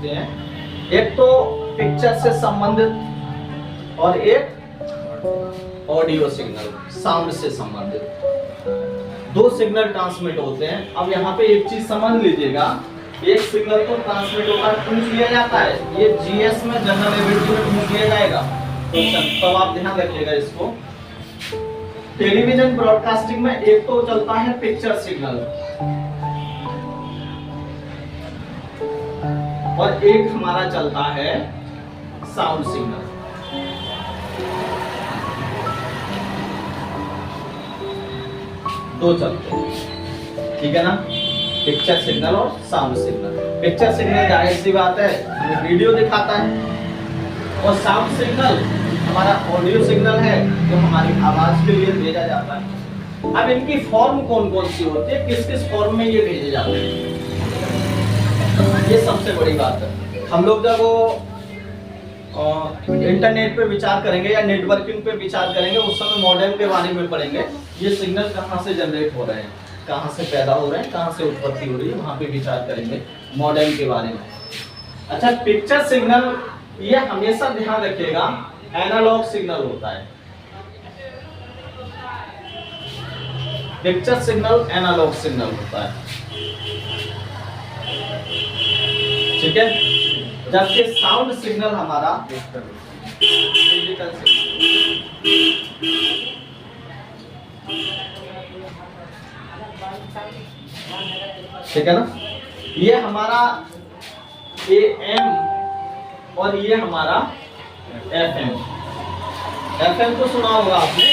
होते हैं, एक तो पिक्चर से संबंधित और एक ऑडियो सिग्नल साउंड से संबंधित। दो सिग्नल ट्रांसमिट होते हैं। अब यहाँ पे एक चीज समझ लीजिएगा, एक सिग्नल को ट्रांसमिट होकर पूछ लिया जाता है, ये जीएस में जनरल एबिलिटी में पूछ लिया जाएगा क्वेश्चन, तो आप ध्यान रखिएगा इसको। टेलीविजन ब्रॉडकास्टिंग में एक तो चलता है पिक्चर सिग्नल और एक हमारा चलता है साउंड सिग्नल। दो चलते हैं, ठीक है ना, पिक्चर सिग्नल और साउंड सिग्नल। पिक्चर सिग्नल जाहिर सी बात है हमें वीडियो दिखाता है और साउंड सिग्नल हमारा ऑडियो सिग्नल है जो हमारी आवाज के लिए भेजा जाता है। अब इनकी फॉर्म कौन कौन सी होती है, किस किस फॉर्म में ये भेजे जाते हैं, ये सबसे बड़ी बात है। हम लोग जब वो इंटरनेट पे विचार करेंगे या नेटवर्किंग पे विचार करेंगे उस समय मॉडेम के बारे में पढ़ेंगे, ये सिग्नल कहाँ से जनरेट हो रहे हैं, कहाँ से पैदा हो रहे हैं, कहाँ से उत्पत्ति हो रही है, वहाँ पे विचार करेंगे मॉडेम के बारे में। अच्छा, पिक्चर सिग्नल ये हमेशा ध्यान रखिएगा एनालॉग सिग्नल होता है। पिक्चर सिग्नल एनालॉग सिग्नल होता है, ठीक है, जबकि साउंड सिग्नल हमारा डिजिटल ठीक है ना। ये हमारा AM और ये हमारा FM। FM तो सुना होगा आपने,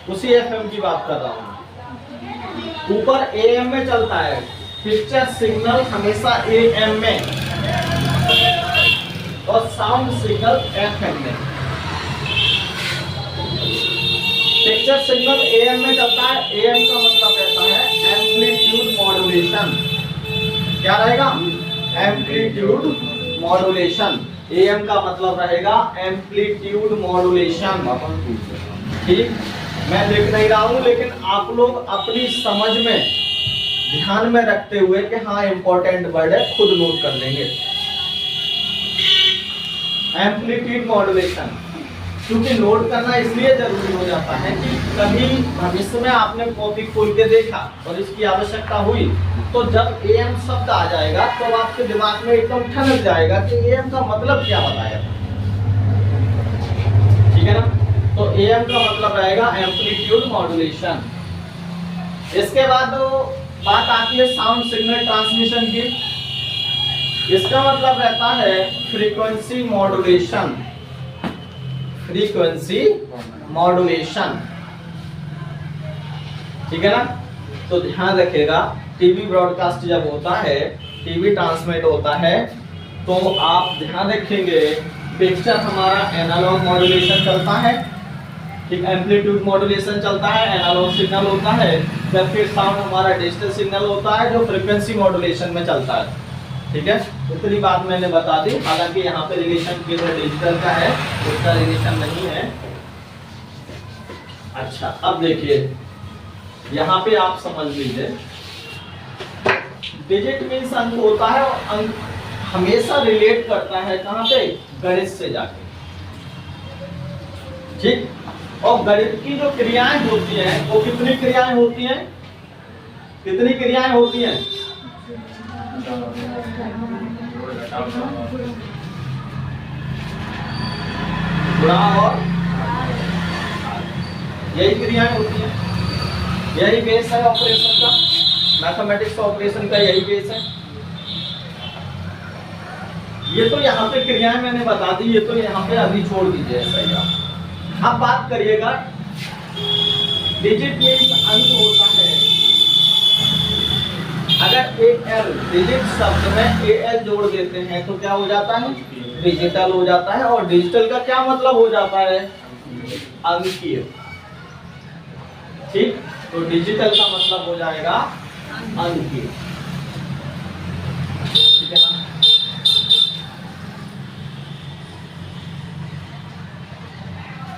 उसी FM की बात कर रहा हूं। ऊपर AM में चलता है पिक्चर सिग्नल हमेशा AM में और साउंड सिग्नल FM में। पिक्चर सिग्नल AM में चलता है, AM का मतलब रहता है एम्पलीट्यूड मॉड्यूलेशन। क्या रहेगा? Amplitude modulation. AM का मतलब रहेगा एम्पलीट्यूड मॉड्यूलेशन। ठीक, मैं लिख नहीं रहा हूं लेकिन आप लोग अपनी समझ में ध्यान में रखते हुए कि हाँ इंपॉर्टेंट वर्ड है, खुद नोट कर लेंगे। एम्पलीट्यूड मॉड्यूलेशन क्योंकि नोट करना इसलिए जरूरी हो जाता है कि कभी भविष्य में आपने कॉपी खोल के देखा और इसकी आवश्यकता हुई तो जब AM शब्द आ जाएगा तो आपके दिमाग में एकदम ठनक जाएगा कि AM का मतलब क्या बताया, ठीक है ना। तो AM का मतलब रहेगा एम्पलीट्यूड मॉड्यूलेशन। इसके बाद बात आती है साउंड सिग्नल ट्रांसमिशन की। इसका मतलब रहता है फ्रीक्वेंसी मॉड्यूलेशन। फ्रीक्वेंसी मॉड्यूलेशन, ठीक है ना। तो ध्यान रखिएगा, टीवी ब्रॉडकास्ट जब होता है, टीवी ट्रांसमिट होता है तो आप ध्यान रखेंगे पिक्चर हमारा एनालॉग मॉड्यूलेशन चलता है, ठीक, एम्पलीट्यूड मॉड्यूलेशन चलता है, एनालॉग सिग्नल होता है, जबकि साउंड हमारा डिजिटल सिग्नल होता है जो फ्रीक्वेंसी मॉड्यूलेशन में चलता है, ठीक है। इतनी बात मैंने बता दी। हालांकि यहाँ पे रिलेशन केवल डिजिटल का है, उसका रिलेशन नहीं है। अच्छा, अब देखिए यहाँ पे आप समझ लीजिए, डिजिट मीन्स अंक होता है और अंक हमेशा रिलेट करता है कहाँ पे? गणित से जाके, ठीक। और गणित की जो क्रियाएं होती हैं वो कितनी क्रियाएं होती हैं? कितनी क्रियाएं होती हैं? गुणा और यही क्रियाएं होती हैं, यही बेस है ऑपरेशन का, मैथमेटिक्स ऑपरेशन का यही बेस है। ये तो यहाँ पे क्रियाएं मैंने बता दी, ये तो यहाँ पे अभी छोड़ दीजिए ऐसा ही आप। अब बात करिएगा, डिजिट मीन्स अंक होता है। अगर AL डिजिट शब्द में AL जोड़ देते हैं तो क्या हो जाता है? डिजिटल हो जाता है। और डिजिटल का क्या मतलब हो जाता है? अंकीय, ठीक। तो डिजिटल का मतलब हो जाएगा अंकीय, ठीक है ना।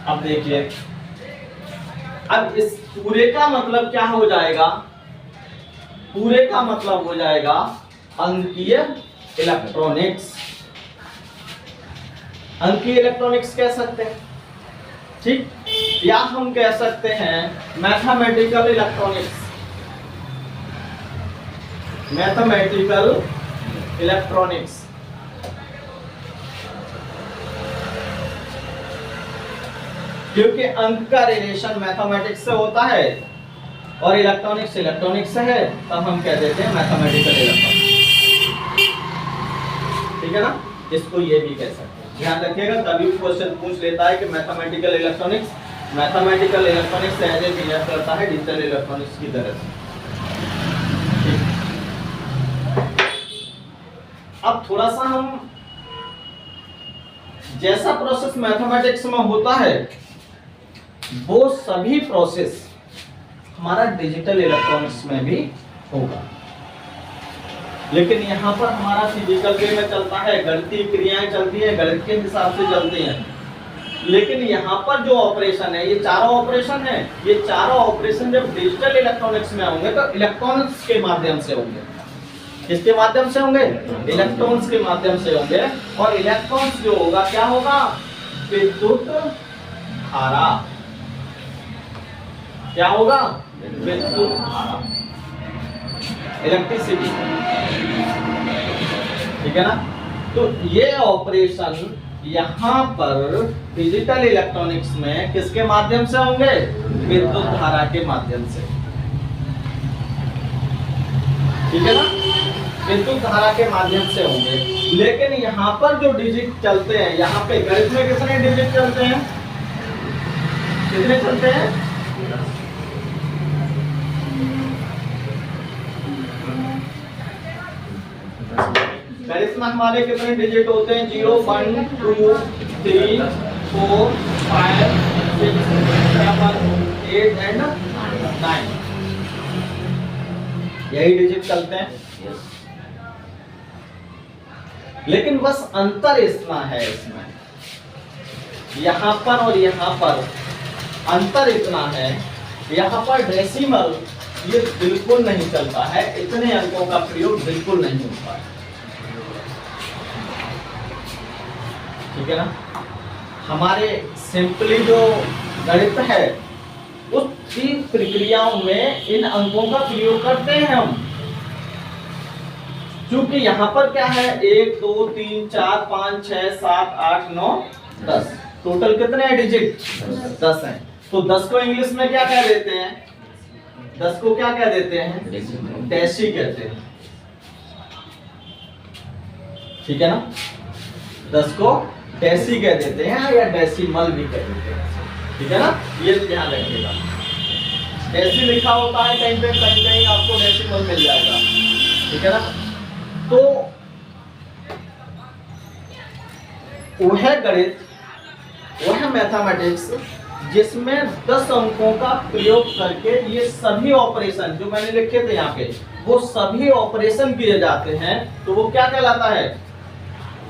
अब देखिए, अब इस पूरे का मतलब क्या हो जाएगा? पूरे का मतलब हो जाएगा अंकीय इलेक्ट्रॉनिक्स, अंकीय इलेक्ट्रॉनिक्स कह सकते हैं, ठीक, या हम कह सकते हैं मैथमेटिकल इलेक्ट्रॉनिक्स, मैथमेटिकल इलेक्ट्रॉनिक्स। क्योंकि अंक का रिलेशन मैथमेटिक्स से होता है और इलेक्ट्रॉनिक्स इलेक्ट्रॉनिक्स से है, तब हम कह देते हैं मैथमेटिकल इलेक्ट्रॉनिक्स, ठीक है ना। इसको ये भी कह सकते हैं, ध्यान रखिएगा, कभी क्वेश्चन पूछ लेता है कि मैथमेटिकल इलेक्ट्रॉनिक्स से ऐसे बिहेव करता है डिजिटल इलेक्ट्रॉनिक्स की तरह से। अब थोड़ा सा हम, जैसा प्रोसेस मैथमेटिक्स में होता है वो सभी प्रोसेस हमारा डिजिटल इलेक्ट्रॉनिक्स में भी होगा, लेकिन यहाँ पर हमारा फिजिकल वे में चलता है, गणितीय क्रियाएं चलती है, गणित के हिसाब से चलती हैं। लेकिन यहाँ पर जो ऑपरेशन है, ये चारों ऑपरेशन है, ये चारों ऑपरेशन जब डिजिटल इलेक्ट्रॉनिक्स में होंगे तो इलेक्ट्रॉनिक्स के माध्यम से होंगे। किसके माध्यम से होंगे? इलेक्ट्रॉन्स के माध्यम से होंगे। और इलेक्ट्रॉन्स जो होगा क्या होगा? विद्युत धारा। क्या होगा? विद्युत धारा, इलेक्ट्रिसिटी, ठीक है ना। तो ये ऑपरेशन यहाँ पर डिजिटल इलेक्ट्रॉनिक्स में किसके माध्यम से होंगे? विद्युत धारा के माध्यम से, ठीक है ना, विद्युत धारा के माध्यम से होंगे। लेकिन यहाँ पर जो डिजिट चलते हैं, यहाँ पे गणित में कितने डिजिट चलते हैं? कितने चलते हैं? गणित में हमारे कितने डिजिट होते हैं? 0, 1, 2, 3, 4, 5, 6, 7, 8 एंड 9, यही डिजिट चलते हैं। लेकिन बस अंतर इतना है इसमें, यहां पर और यहां पर अंतर इतना है, यहां पर डेसिमल ये बिल्कुल नहीं चलता है, इतने अंकों का प्रयोग बिल्कुल नहीं होता है, ठीक है ना। हमारे सिंपली जो गणित है उसकी प्रक्रियाओं में इन अंकों का प्रयोग करते हैं हम, क्योंकि यहाँ पर क्या है? 1, 2, 3, 4, 5, 6, 7, 8, 9, 10, टोटल कितने हैं डिजिट? 10 हैं। तो 10 को इंग्लिश में क्या कह देते हैं? 10 को क्या कह देते हैं? डेसी कहते हैं, ठीक है ना। 10 को डेसी कह देते हैं या डेसिमल भी कह देते हैं, ठीक है ना। ये ध्यान रखिएगा, डेसी लिखा होता है कहीं पे, कहीं कहीं आपको डेसिमल मिल जाएगा, ठीक है ना। तो वह गणित, वह मैथमेटिक्स जिसमें 10 अंकों का प्रयोग करके ये सभी ऑपरेशन जो मैंने लिखे थे यहाँ पे, वो सभी ऑपरेशन किए जाते हैं, तो वो क्या कहलाता है?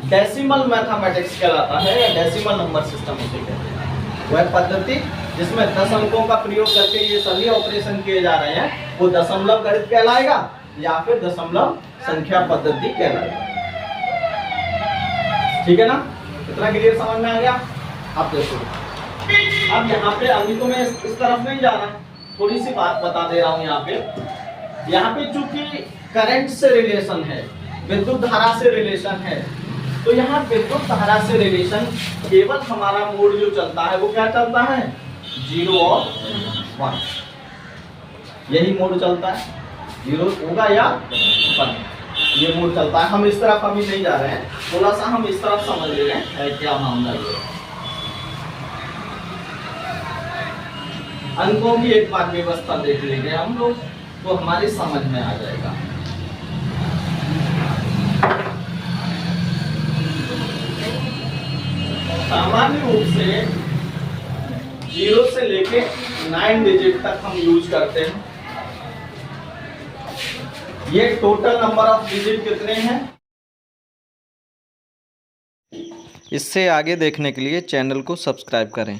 डेसिमल मैथमेटिक्स कहलाता है, या डेसिमल नंबर सिस्टम उसे कहते हैं। वह पद्धति जिसमें 10 अंकों का प्रयोग करके ये सभी ऑपरेशन किए जा रहे हैं, वो दशमलव गणित कहलाएगा या फिर दशमलव संख्या पद्धति कहलाएगा, ठीक है ना। इतना क्लियर समझ में आ गया? अब देखो, अब यहाँ पे अभी तो मैं इस तरफ नहीं जा रहा, थोड़ी सी बात बता दे रहा हूँ। यहाँ पे चूंकि करंट से रिलेशन है, विद्युत धारा से रिलेशन है, तो यहाँ विद्युत धारा से रिलेशन केवल हमारा मोड जो चलता है वो क्या चलता है? 0 और 1, यही मोड चलता है, 0 होगा या 1, ये मोड चलता है। हम इस तरफ अभी नहीं जा रहे हैं, थोड़ा सा हम इस तरफ समझ ले रहे हैं क्या मामला है। अंकों की एक बार व्यवस्था देख लेंगे हम लोग, तो हमारी समझ में आ जाएगा। सामान्य रूप से 0 से लेके 9 डिजिट तक हम यूज करते हैं। ये टोटल नंबर ऑफ डिजिट कितने हैं? इससे आगे देखने के लिए चैनल को सब्सक्राइब करें।